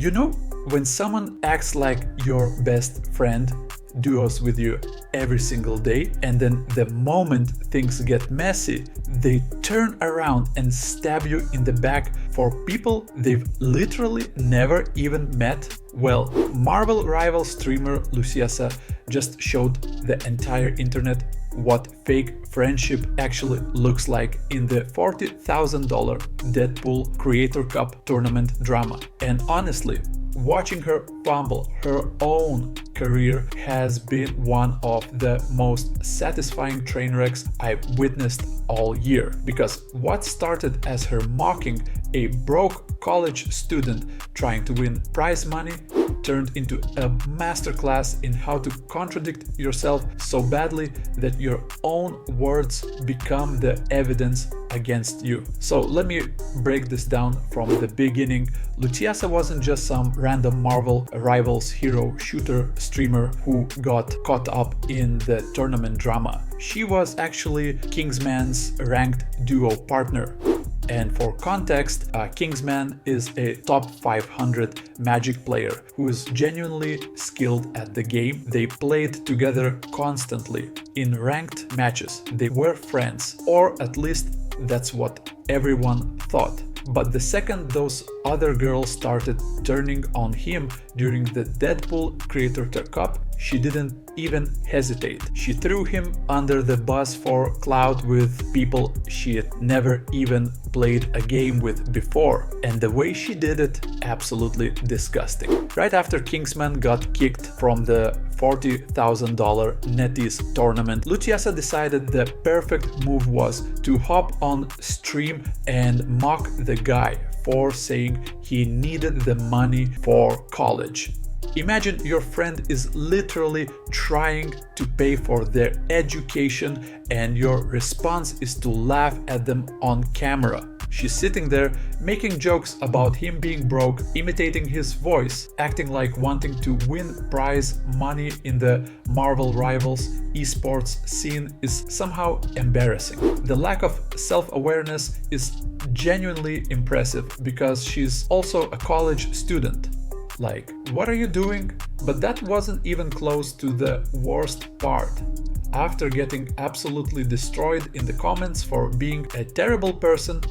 You know, when someone acts like your best friend, duos with you every single day, and then the moment things get messy, they turn around and stab you in the back for people they've literally never even met? Well, Marvel rival streamer Luciyasa just showed the entire internet what fake friendship actually looks like in the $40,000 Deadpool Creator Cup tournament drama. And honestly, watching her fumble her own career has been one of the most satisfying train wrecks I've witnessed all year, because what started as her mocking a broke college student trying to win prize money turned into a masterclass in how to contradict yourself so badly that your own words become the evidence against you. So let me break this down from the beginning. Luciyasa wasn't just some random Marvel rivals hero shooter streamer who got caught up in the tournament drama. She was actually Kingsman's ranked duo partner. And for context, Kingsman is a top 500 Magik player who is genuinely skilled at the game. They played together constantly in ranked matches. They were friends, or at least that's what everyone thought. But the second those other girls started turning on him during the Deadpool Creator Cup, she didn't even hesitate. She threw him under the bus for clout with people she had never even played a game with before. And the way she did it, absolutely disgusting. Right after Kingsman got kicked from the $40,000 NetEase tournament, Luciyasa decided the perfect move was to hop on stream and mock the guy for saying he needed the money for college. Imagine your friend is literally trying to pay for their education and your response is to laugh at them on camera. She's sitting there making jokes about him being broke, imitating his voice, acting like wanting to win prize money in the Marvel rivals esports scene is somehow embarrassing. The lack of self-awareness is genuinely impressive because she's also a college student. Like, what are you doing? But that wasn't even close to the worst part. After getting absolutely destroyed in the comments for being a terrible person,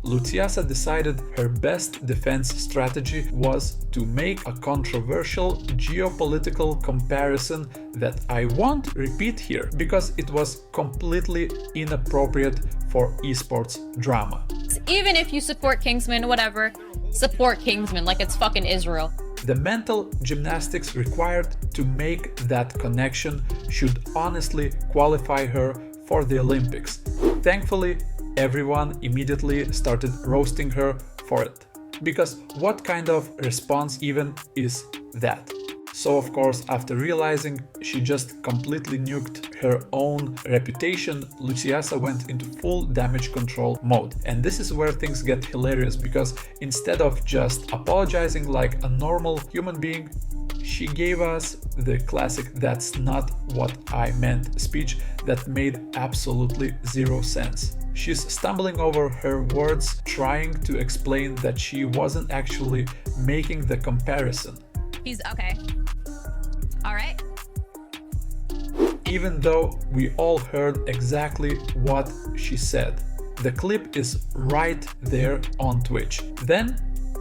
Luciyasa decided her best defense strategy was to make a controversial geopolitical comparison that I won't repeat here because it was completely inappropriate for esports drama. Even if you support Kingsman, whatever, support Kingsman like it's fucking Israel. The mental gymnastics required to make that connection should honestly qualify her for the Olympics. Thankfully, everyone immediately started roasting her for it. Because what kind of response even is that? So of course, after realizing she just completely nuked her own reputation, Luciyasa went into full damage control mode. And this is where things get hilarious, because instead of just apologizing like a normal human being, she gave us the classic "that's not what I meant" speech that made absolutely zero sense. She's stumbling over her words, trying to explain that she wasn't actually making the comparison. He's okay. All right. Even though we all heard exactly what she said. The clip is right there on Twitch. Then,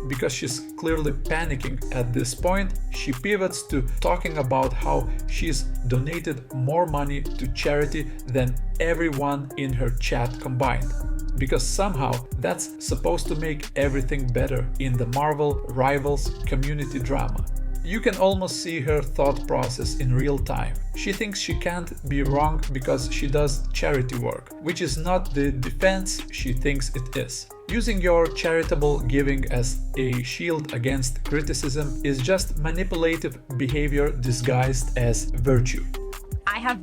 because she's clearly panicking at this point, she pivots to talking about how she's donated more money to charity than everyone in her chat combined. Because somehow that's supposed to make everything better in the Marvel Rivals community drama. You can almost see her thought process in real time. She thinks she can't be wrong because she does charity work, which is not the defense she thinks it is. Using your charitable giving as a shield against criticism is just manipulative behavior disguised as virtue. I have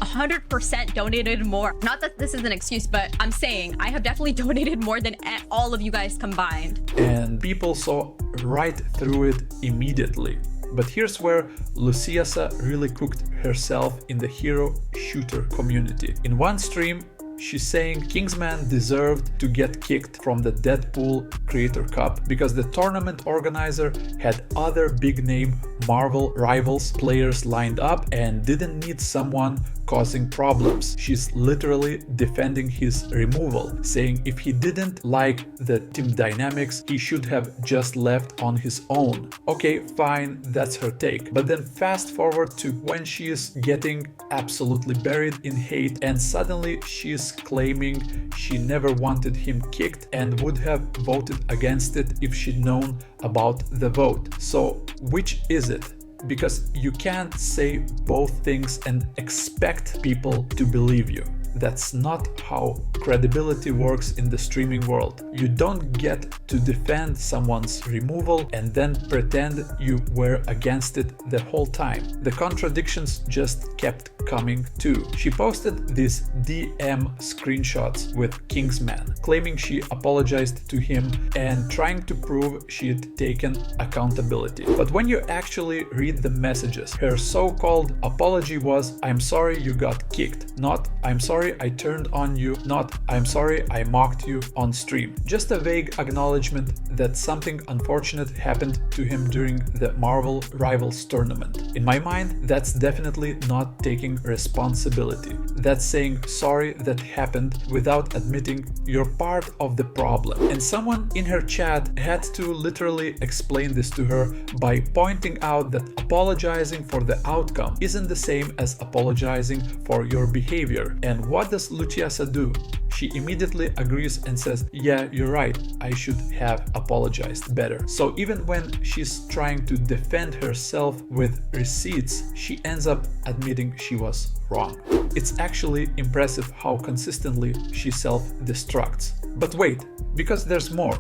100% donated more. Not that this is an excuse, but I'm saying I have definitely donated more than all of you guys combined. And people saw right through it immediately. But here's where Luciyasa really cooked herself in the hero shooter community. In one stream, She's saying Kingsman deserved to get kicked from the Deadpool Creator Cup because the tournament organizer had other big-name Marvel rivals players lined up and didn't need someone causing problems. She's literally defending his removal, saying if he didn't like the team dynamics, he should have just left on his own. Okay, fine, that's her take. But then fast forward to when she is getting absolutely buried in hate and suddenly she's claiming she never wanted him kicked and would have voted against it if she'd known about the vote. So which is it? Because you can't say both things and expect people to believe you. That's not how credibility works in the streaming world. You don't get to defend someone's removal and then pretend you were against it the whole time. The contradictions just kept coming too. She posted these DM screenshots with Kingsman, claiming she apologized to him and trying to prove she'd taken accountability. But when you actually read the messages, her so-called apology was "I'm sorry you got kicked," not "I'm sorry I turned on you," not "I'm sorry I mocked you on stream." Just a vague acknowledgement that something unfortunate happened to him during the Marvel Rivals tournament. In my mind, that's definitely not taking responsibility. That's saying sorry that happened without admitting you're part of the problem. And someone in her chat had to literally explain this to her by pointing out that apologizing for the outcome isn't the same as apologizing for your behavior. And what does Luciyasa do? She immediately agrees and says, "Yeah, you're right, I should have apologized better." So even when she's trying to defend herself with receipts, she ends up admitting she was wrong. It's actually impressive how consistently she self-destructs. But wait, because there's more.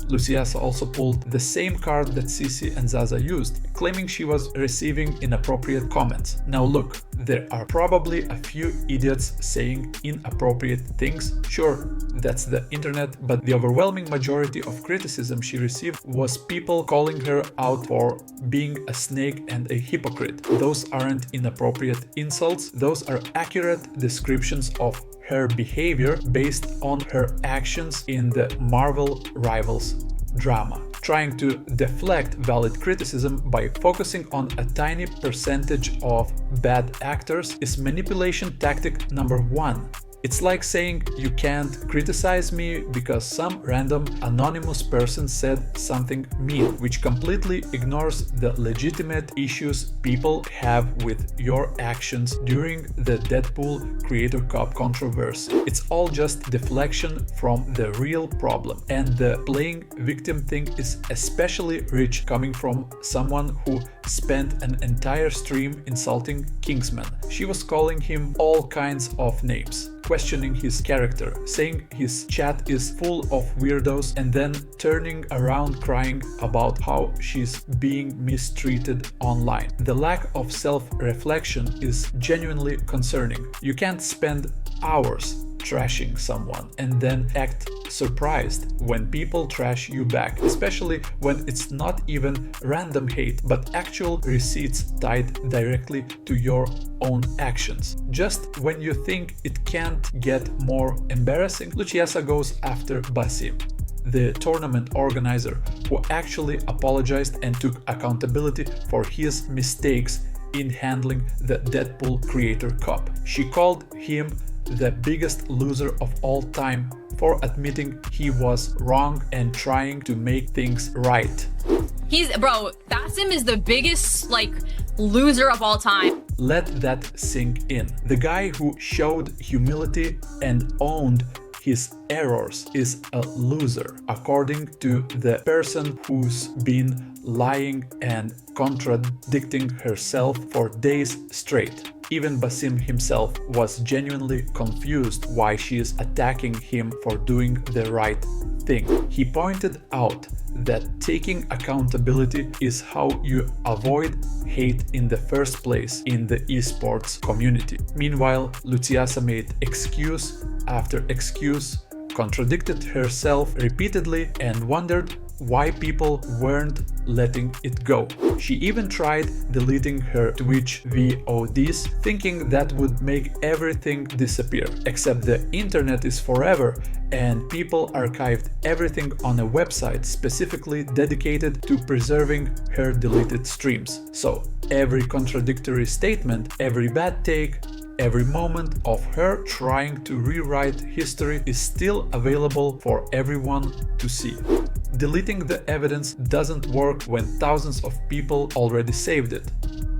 Luciyasa also pulled the same card that Sisi and Zaza used, claiming she was receiving inappropriate comments. Now look, there are probably a few idiots saying inappropriate things. Sure, that's the internet, but the overwhelming majority of criticism she received was people calling her out for being a snake and a hypocrite. Those aren't inappropriate insults, those are accurate descriptions of her behavior based on her actions in the Marvel Rivals drama. Trying to deflect valid criticism by focusing on a tiny percentage of bad actors is manipulation tactic number 1. It's like saying you can't criticize me because some random anonymous person said something mean, which completely ignores the legitimate issues people have with your actions during the Deadpool Creator Cup controversy. It's all just deflection from the real problem, and the playing victim thing is especially rich coming from someone who spent an entire stream insulting Kingsman. She was calling him all kinds of names, questioning his character, saying his chat is full of weirdos, and then turning around crying about how she's being mistreated online. The lack of self-reflection is genuinely concerning. You can't spend hours trashing someone and then act surprised when people trash you back, especially when it's not even random hate but actual receipts tied directly to your own actions. Just when you think it can't get more embarrassing, Luciyasa goes after Basim, the tournament organizer, who actually apologized and took accountability for his mistakes in handling the Deadpool Creator Cup. She called him the biggest loser of all time for admitting he was wrong and trying to make things right. Bro, Basim is the biggest, loser of all time. Let that sink in. The guy who showed humility and owned his errors is a loser, according to the person who's been lying and contradicting herself for days straight. Even Basim himself was genuinely confused why she is attacking him for doing the right thing. He pointed out that taking accountability is how you avoid hate in the first place in the esports community. Meanwhile, Luciyasa made excuse after excuse, contradicted herself repeatedly, and wondered why people weren't letting it go. She even tried deleting her Twitch VODs, thinking that would make everything disappear. Except the internet is forever, and people archived everything on a website specifically dedicated to preserving her deleted streams. So every contradictory statement, every bad take, every moment of her trying to rewrite history is still available for everyone to see. Deleting the evidence doesn't work when thousands of people already saved it.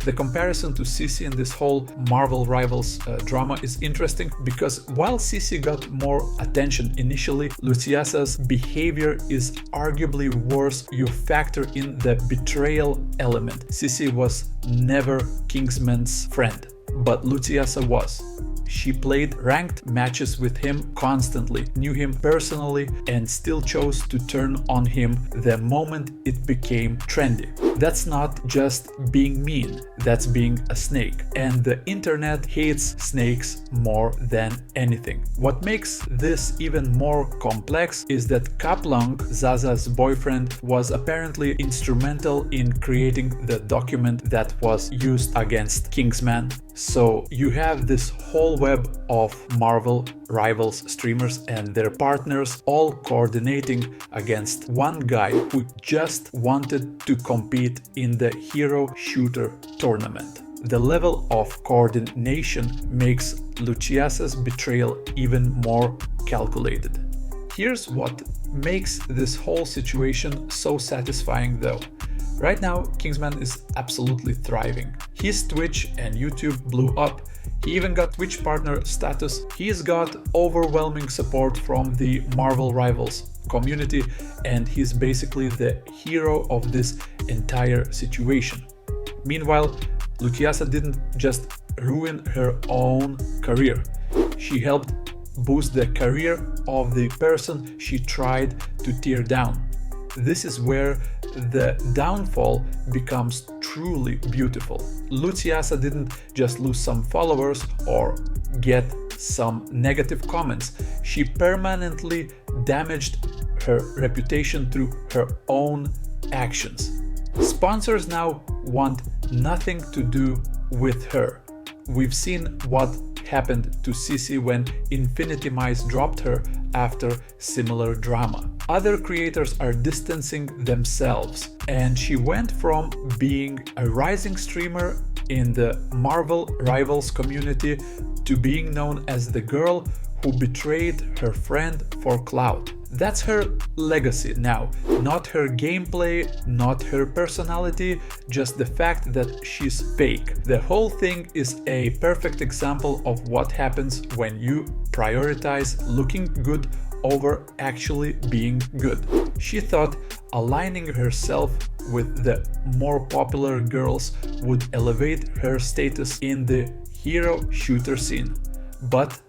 The comparison to Sissy in this whole Marvel Rivals drama is interesting because while Sissy got more attention initially, Luciasa's behavior is arguably worse. You factor in the betrayal element. Sissy was never Kingsman's friend, but Luciyasa was. She played ranked matches with him constantly, knew him personally, and still chose to turn on him the moment it became trendy. That's not just being mean, that's being a snake. And the internet hates snakes more than anything. What makes this even more complex is that Kaplong, Zaza's boyfriend, was apparently instrumental in creating the document that was used against Kingsman. So you have this whole web of Marvel Rivals streamers and their partners all coordinating against one guy who just wanted to compete in the hero shooter tournament. The level of coordination makes Luciasa's betrayal even more calculated. Here's what makes this whole situation so satisfying though. Right now, Kingsman is absolutely thriving. His Twitch and YouTube blew up. He even got Twitch partner status. He's got overwhelming support from the Marvel Rivals community, and he's basically the hero of this entire situation. Meanwhile, Luciyasa didn't just ruin her own career. She helped boost the career of the person she tried to tear down. This is where the downfall becomes truly beautiful. Luciyasa didn't just lose some followers or get some negative comments. She permanently damaged her reputation through her own actions. Sponsors now want nothing to do with her. We've seen what happened to Sissy when Infinity Mice dropped her after similar drama. Other creators are distancing themselves, and she went from being a rising streamer in the Marvel Rivals community to being known as the girl who betrayed her friend for clout. That's her legacy now, not her gameplay, not her personality, just the fact that she's fake. The whole thing is a perfect example of what happens when you prioritize looking good over actually being good. She thought aligning herself with the more popular girls would elevate her status in the hero shooter scene, but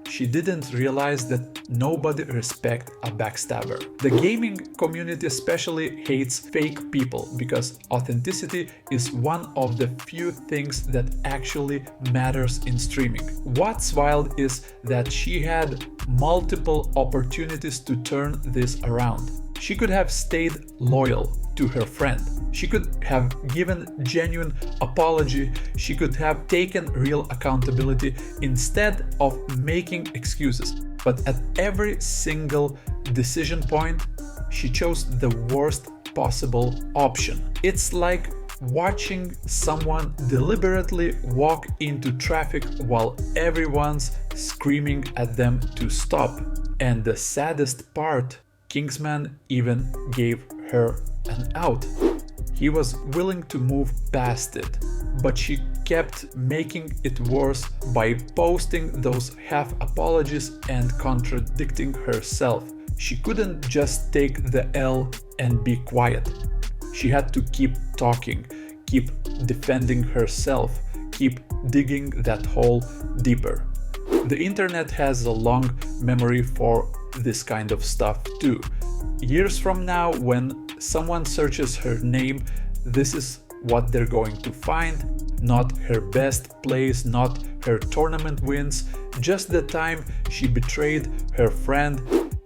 she didn't realize that nobody respects a backstabber. The gaming community especially hates fake people because authenticity is one of the few things that actually matters in streaming. What's wild is that she had multiple opportunities to turn this around. She could have stayed loyal to her friend. She could have given genuine apology. She could have taken real accountability instead of making excuses. But at every single decision point, she chose the worst possible option. It's like watching someone deliberately walk into traffic while everyone's screaming at them to stop. And the saddest part, Kingsman even gave her an out. He was willing to move past it, but she kept making it worse by posting those half apologies and contradicting herself. She couldn't just take the L and be quiet. She had to keep talking, keep defending herself, keep digging that hole deeper. The internet has a long memory for this kind of stuff too. Years from now, when someone searches her name, this is what they're going to find. Not her best plays, not her tournament wins, just the time she betrayed her friend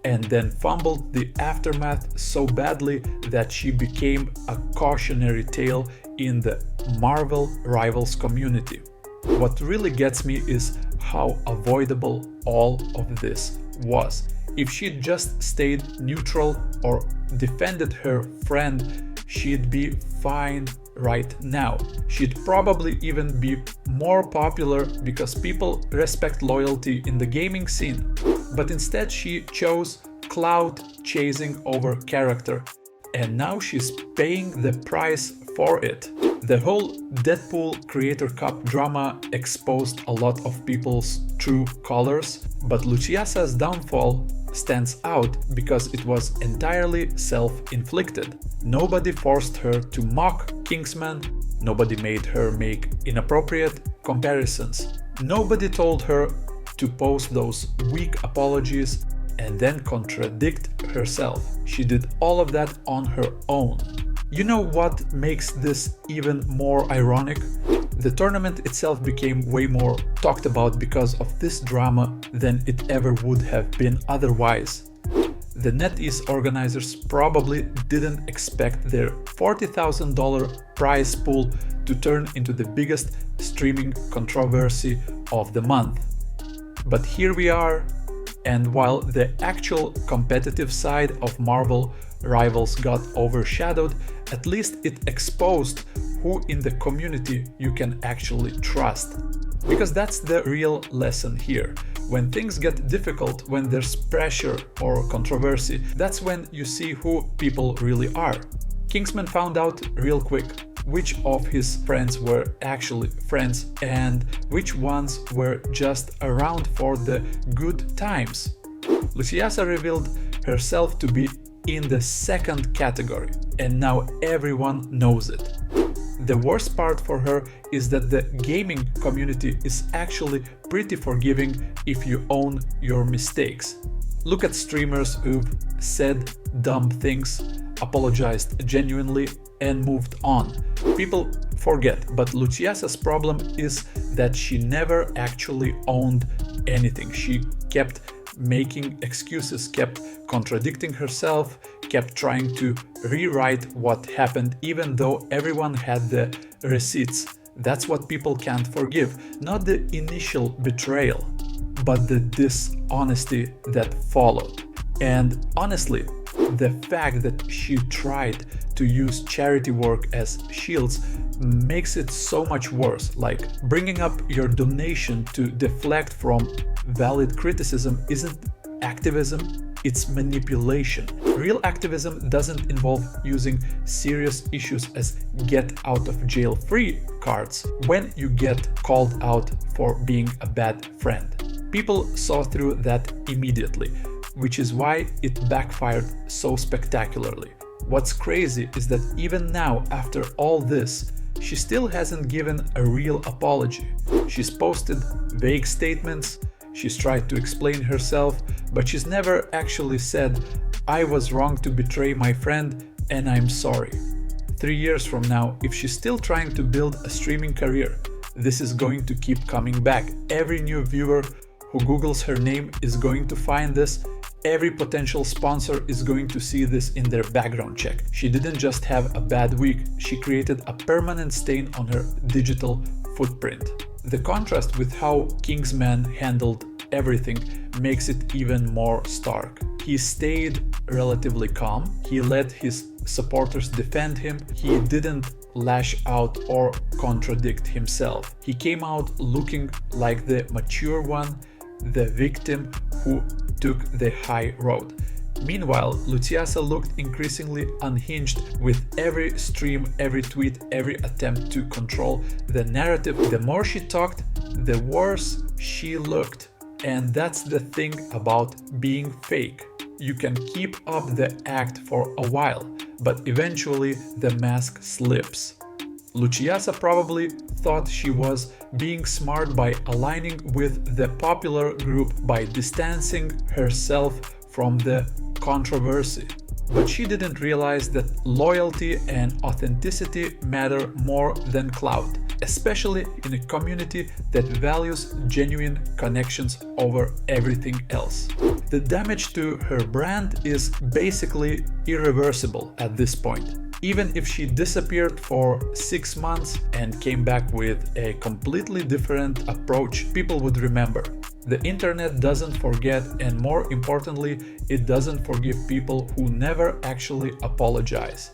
and then fumbled the aftermath so badly that she became a cautionary tale in the Marvel Rivals community. What really gets me is how avoidable all of this was. If she'd just stayed neutral or defended her friend, she'd be fine right now. She'd probably even be more popular because people respect loyalty in the gaming scene. But instead she chose clout-chasing over character, and now she's paying the price for it. The whole Deadpool Creator Cup drama exposed a lot of people's true colors, but Luciyasa's downfall stands out because it was entirely self-inflicted. Nobody forced her to mock Kingsman, nobody made her make inappropriate comparisons, nobody told her to post those weak apologies and then contradict herself. She did all of that on her own. You know what makes this even more ironic? The tournament itself became way more talked about because of this drama than it ever would have been otherwise. The NetEase organizers probably didn't expect their $40,000 prize pool to turn into the biggest streaming controversy of the month. But here we are, and while the actual competitive side of Marvel Rivals got overshadowed, at least it exposed who in the community you can actually trust. Because that's the real lesson here. When things get difficult, when there's pressure or controversy, that's when you see who people really are. Kingsman found out real quick which of his friends were actually friends and which ones were just around for the good times. Luciyasa revealed herself to be in the second category, and now everyone knows it. The worst part for her is that the gaming community is actually pretty forgiving if you own your mistakes. Look at streamers who've said dumb things, apologized genuinely, and moved on. People forget, but Luciyasa's problem is that she never actually owned anything. She kept making excuses, kept contradicting herself, kept trying to rewrite what happened even though everyone had the receipts. That's what people can't forgive, not the initial betrayal, but the dishonesty that followed. And honestly, the fact that she tried to use charity work as shields makes it so much worse. Like, bringing up your donation to deflect from valid criticism isn't activism, it's manipulation. Real activism doesn't involve using serious issues as get out of jail free cards when you get called out for being a bad friend. People saw through that immediately, which is why it backfired so spectacularly. What's crazy is that even now, after all this, she still hasn't given a real apology. She's posted vague statements, she's tried to explain herself, but she's never actually said, "I was wrong to betray my friend and I'm sorry." 3 years from now, if she's still trying to build a streaming career, this is going to keep coming back. Every new viewer who Googles her name is going to find this. Every potential sponsor is going to see this in their background check. She didn't just have a bad week, she created a permanent stain on her digital footprint. The contrast with how Kingsman handled everything makes it even more stark. He stayed relatively calm, he let his supporters defend him, he didn't lash out or contradict himself. He came out looking like the mature one, the victim who took the high road. Meanwhile, Luciyasa looked increasingly unhinged with every stream, every tweet, every attempt to control the narrative. The more she talked, the worse she looked. And that's the thing about being fake. You can keep up the act for a while, but eventually the mask slips. Luciyasa probably thought she was being smart by aligning with the popular group, by distancing herself from the controversy. But she didn't realize that loyalty and authenticity matter more than clout, especially in a community that values genuine connections over everything else. The damage to her brand is basically irreversible at this point. Even if she disappeared for 6 months and came back with a completely different approach, people would remember. The internet doesn't forget, and more importantly, it doesn't forgive people who never actually apologize.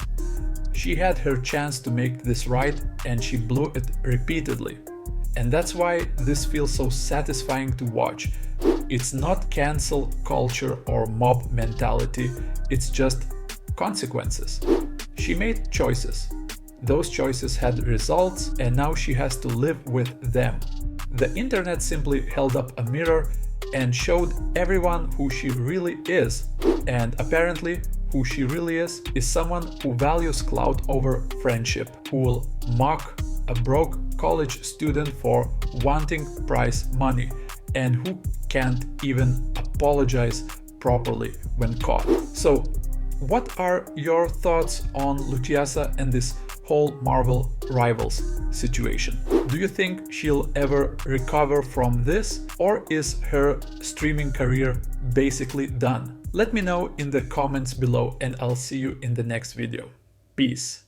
She had her chance to make this right, and she blew it repeatedly. And that's why this feels so satisfying to watch. It's not cancel culture or mob mentality, it's just consequences. She made choices. Those choices had results, and now she has to live with them. The internet simply held up a mirror and showed everyone who she really is. And apparently, who she really is someone who values clout over friendship, who will mock a broke college student for wanting prize money, and who can't even apologize properly when caught. So, what are your thoughts on Luciyasa and this whole Marvel Rivals situation? Do you think she'll ever recover from this, or is her streaming career basically done? Let me know in the comments below, and I'll see you in the next video. Peace.